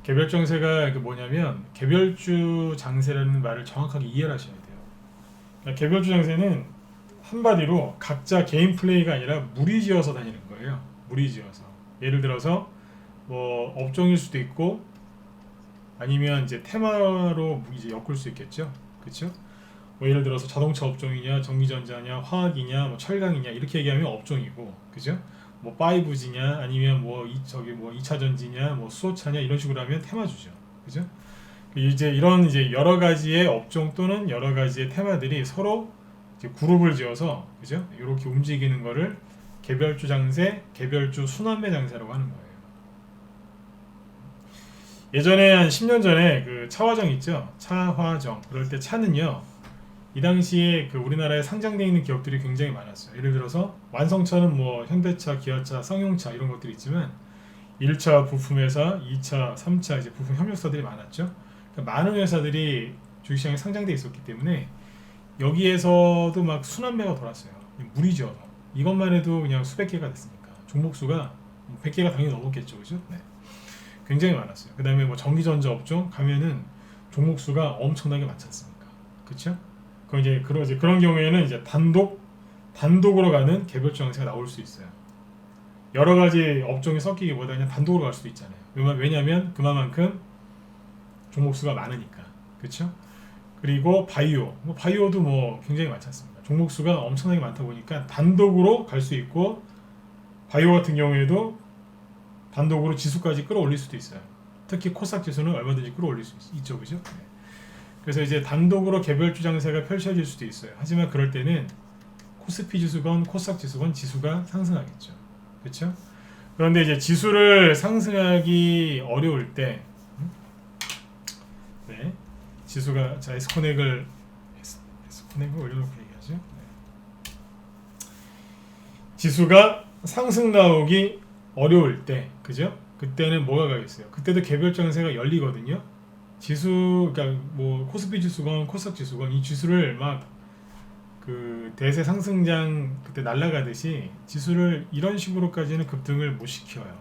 개별주 장세가 뭐냐면 개별주 장세라는 말을 정확하게 이해를 하셔야 돼요. 그러니까 개별주 장세는 한마디로 각자 개인 플레이가 아니라 무리지어서 다니는 거예요. 무리지어서. 예를 들어서 뭐 업종일 수도 있고 아니면 이제 테마로 이제 엮을 수 있겠죠. 그렇죠? 뭐 예를 들어서 자동차 업종이냐, 전기전자냐, 화학이냐, 뭐 철강이냐 이렇게 얘기하면 업종이고, 그죠? 뭐 5G냐 아니면 뭐 저기 뭐 2차 전지냐, 뭐 수소차냐 이런 식으로 하면 테마주죠. 그죠? 이제 이런 이제 여러 가지의 업종 또는 여러 가지의 테마들이 서로 이제 그룹을 지어서 그죠? 이렇게 움직이는 거를 개별주 장세, 개별주 순환매 장세라고 하는 거예요. 예전에 한 10년 전에 그 차화정 있죠? 차화정. 그럴 때 차는요. 이 당시에 그 우리나라에 상장되어 있는 기업들이 굉장히 많았어요. 예를 들어서 완성차는 뭐 현대차, 기아차, 쌍용차 이런 것들이 있지만 1차 부품회사, 2차, 3차 이제 부품 협력사들이 많았죠. 그러니까 많은 회사들이 주식시장에 상장되어 있었기 때문에 여기에서도 막 순환매가 돌았어요. 무리죠. 이것만 해도 그냥 수백 개가 됐으니까 종목 수가 100개가 당연히 넘었겠죠, 그죠? 네. 굉장히 많았어요. 그 다음에 뭐 전기전자 업종 가면은 종목 수가 엄청나게 많지 않습니까? 그렇죠? 그런 경우에는 이제 단독으로 가는 개별주 장세가 나올 수 있어요. 여러 가지 업종이 섞이기보다 그냥 단독으로 갈 수도 있잖아요. 왜냐하면 그만큼 종목 수가 많으니까, 그렇죠? 그리고 바이오도 뭐 굉장히 많지 않습니까? 종목 수가 엄청나게 많다 보니까 단독으로 갈 수 있고, 바이오 같은 경우에도 단독으로 지수까지 끌어올릴 수도 있어요. 특히 코스닥 지수는 얼마든지 끌어올릴 수 있죠, 그죠? 네. 그래서 이제 단독으로 개별주 장세가 펼쳐질 수도 있어요. 하지만 그럴 때는 코스피 지수건 코스닥 지수건 지수가 상승하겠죠. 그렇죠? 그런데 이제 지수를 상승하기 어려울 때, 네, 지수가 자 에스코넥을 올려놓고 얘기하죠. 네. 지수가 상승 나오기 어려울 때, 그죠? 그때는 뭐가 가겠어요? 그때도 개별주 장세가 열리거든요. 그러니까 뭐 코스피 지수건 코스닥 지수건 이 지수를 막 그 대세 상승장 그때 날아가듯이 지수를 이런 식으로까지는 급등을 못 시켜요.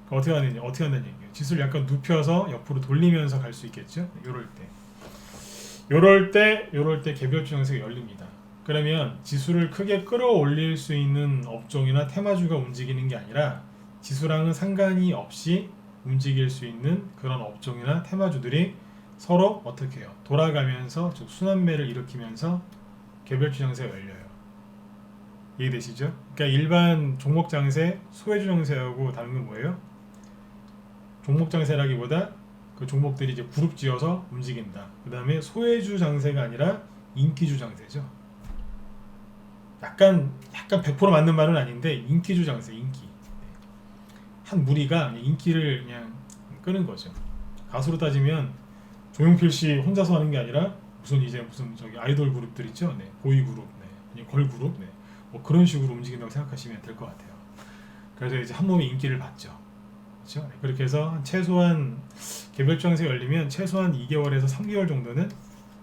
그러니까 어떻게 한다는 얘기예요? 지수를 약간 눕혀서 옆으로 돌리면서 갈 수 있겠죠? 요럴 때 개별주 장세가 열립니다. 그러면 지수를 크게 끌어올릴 수 있는 업종이나 테마주가 움직이는 게 아니라 지수랑은 상관이 없이 움직일 수 있는 그런 업종이나 테마주들이 서로 어떻게 해요? 돌아가면서 즉 순환매를 일으키면서 개별주 장세가 열려요. 이해되시죠? 그러니까 일반 종목 장세, 소외주 장세하고 다른 건 뭐예요? 종목 장세라기보다 그 종목들이 이제 그룹 지어서 움직인다. 그 다음에 소외주 장세가 아니라 인기주 장세죠. 약간 100% 맞는 말은 아닌데 인기주 장세, 인기. 한 무리가 인기를 그냥 끄는 거죠. 가수로 따지면 조용필 씨 혼자서 하는 게 아니라 무슨 저기 아이돌 그룹들 있죠, 네, 보이 그룹, 네, 걸 그룹, 네, 뭐 그런 식으로 움직인다고 생각하시면 될 것 같아요. 그래서 이제 한 몸의 인기를 받죠, 그렇죠? 네, 그렇게 해서 최소한 개별주 장세 열리면 최소한 2개월에서 3개월 정도는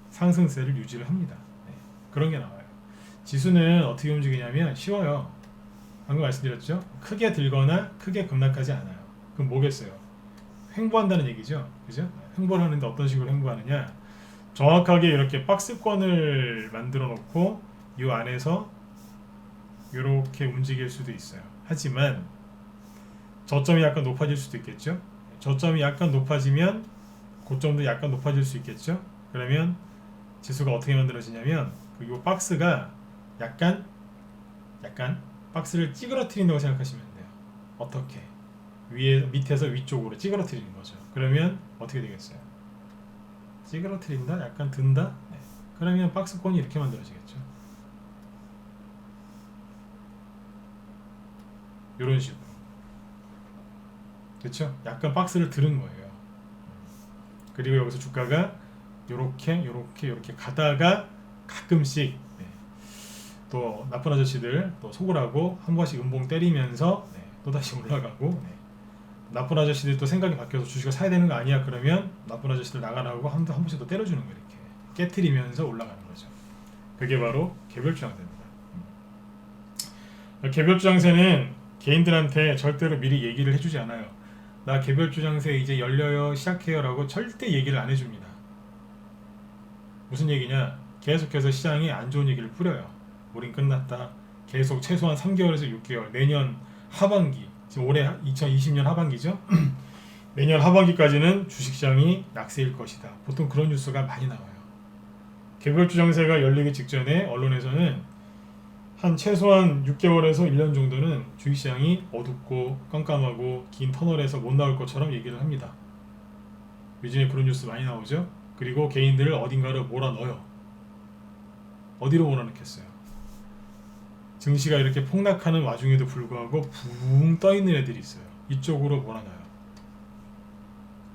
상승세를 유지를 합니다. 네, 그런 게 나와요. 지수는 어떻게 움직이냐면 쉬워요. 방금 말씀드렸죠? 크게 들거나 크게 급락하지 않아요. 그럼 뭐겠어요? 횡보한다는 얘기죠. 그죠? 횡보를 하는데 어떤 식으로 횡보하느냐? 정확하게 이렇게 박스권을 만들어 놓고 이 안에서 이렇게 움직일 수도 있어요. 하지만 저점이 약간 높아질 수도 있겠죠. 저점이 약간 높아지면 고점도 약간 높아질 수 있겠죠. 그러면 지수가 어떻게 만들어지냐면 이 박스가 약간 박스를 찌그러뜨린다고 생각하시면 돼요. 어떻게? 밑에서 위쪽으로 찌그러뜨리는 거죠. 그러면 어떻게 되겠어요? 찌그러뜨린다? 약간 든다? 네. 그러면 박스권이 이렇게 만들어지겠죠. 이런 식으로. 그렇죠? 약간 박스를 들은 거예요. 그리고 여기서 주가가 요렇게 가다가 가끔씩 또 나쁜 아저씨들 또 속으라고 한 번씩 음봉 때리면서 또다시 올라가고, 나쁜 아저씨들 또 생각이 바뀌어서 주식을 사야 되는 거 아니야 그러면 나쁜 아저씨들 나가라고 한 번씩 또 때려주는 거예요. 이렇게 깨트리면서 올라가는 거죠. 그게 바로 개별주 장세입니다. 개별주 장세는 개인들한테 절대로 미리 얘기를 해주지 않아요. 나 개별주 장세 이제 열려요 시작해요 라고 절대 얘기를 안 해줍니다. 무슨 얘기냐, 계속해서 시장이 안 좋은 얘기를 뿌려요. 우린 끝났다, 계속 최소한 3개월에서 6개월, 내년 하반기, 지금 올해 2020년 하반기죠. 내년 하반기까지는 주식시장이 약세일 것이다. 보통 그런 뉴스가 많이 나와요. 개별주 장세가 열리기 직전에 언론에서는 한 최소한 6개월에서 1년 정도는 주식시장이 어둡고 깜깜하고 긴 터널에서 못 나올 것처럼 얘기를 합니다. 요즘에 그런 뉴스 많이 나오죠. 그리고 개인들을 어딘가로 몰아넣어요. 어디로 몰아넣겠어요? 증시가 이렇게 폭락하는 와중에도 불구하고 붕 떠있는 애들이 있어요. 이쪽으로 몰아넣어요.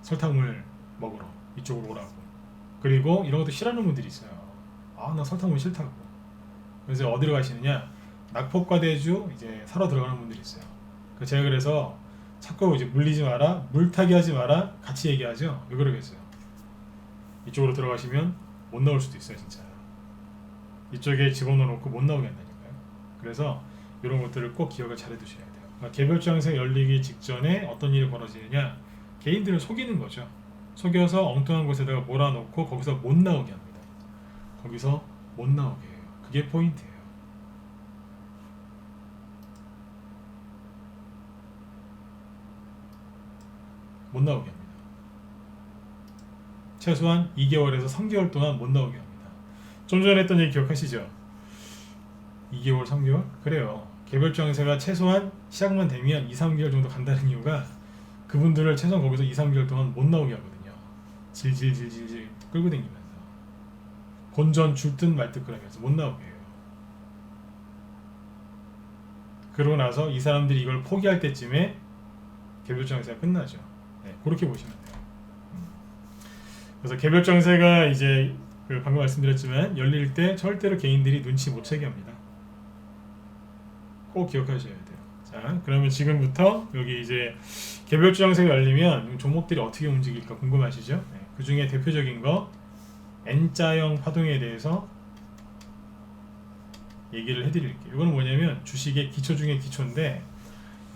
설탕물 먹으러 이쪽으로 오라고. 그리고 이런 것도 싫어하는 분들이 있어요. 아, 나 설탕물 싫다고. 그래서 어디로 가시느냐, 낙폭과대주 이제 사러 들어가는 분들이 있어요. 제가 그래서 자꾸 이제 물리지 마라, 물타기 하지 마라 같이 얘기하죠. 왜 그러겠어요? 이쪽으로 들어가시면 못 나올 수도 있어요. 진짜 이쪽에 집어넣어 놓고 못 나오게 한다니까요. 그래서 이런 것들을 꼭 기억을 잘 해두셔야 돼요. 그러니까 개별주 장세 열리기 직전에 어떤 일이 벌어지느냐, 개인들을 속이는 거죠. 속여서 엉뚱한 곳에다가 몰아놓고 거기서 못 나오게 합니다. 거기서 못 나오게 해요. 그게 포인트예요. 못 나오게 합니다. 최소한 2개월에서 3개월 동안 못 나오게 합니다. 좀 전에 했던 얘기 기억하시죠? 2개월, 3개월? 그래요. 개별주 장세가 최소한 시작만 되면 2, 3개월 정도 간다는 이유가 그분들을 최소한 거기서 2, 3개월 동안 못 나오게 하거든요. 질질질질질 끌고 다니면서 본전 줄 듯 말 듯 그러면서 못 나오게 해요. 그러고 나서 이 사람들이 이걸 포기할 때쯤에 개별주 장세가 끝나죠. 네, 그렇게 보시면 돼요. 그래서 개별주 장세가 이제 방금 말씀드렸지만 열릴 때 절대로 개인들이 눈치 못 채게 합니다. 꼭 기억하셔야 돼요. 자, 그러면 지금부터 여기 이제 개별주 장세가 열리면 종목들이 어떻게 움직일까 궁금하시죠? 네, 그 중에 대표적인 거 N자형 파동에 대해서 얘기를 해드릴게요. 이거는 뭐냐면 주식의 기초 중에 기초인데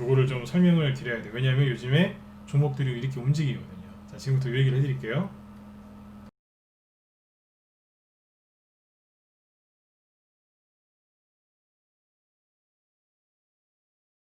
요거를 좀 설명을 드려야 돼요. 왜냐하면 요즘에 종목들이 이렇게 움직이거든요. 자, 지금부터 이 얘기를 해드릴게요.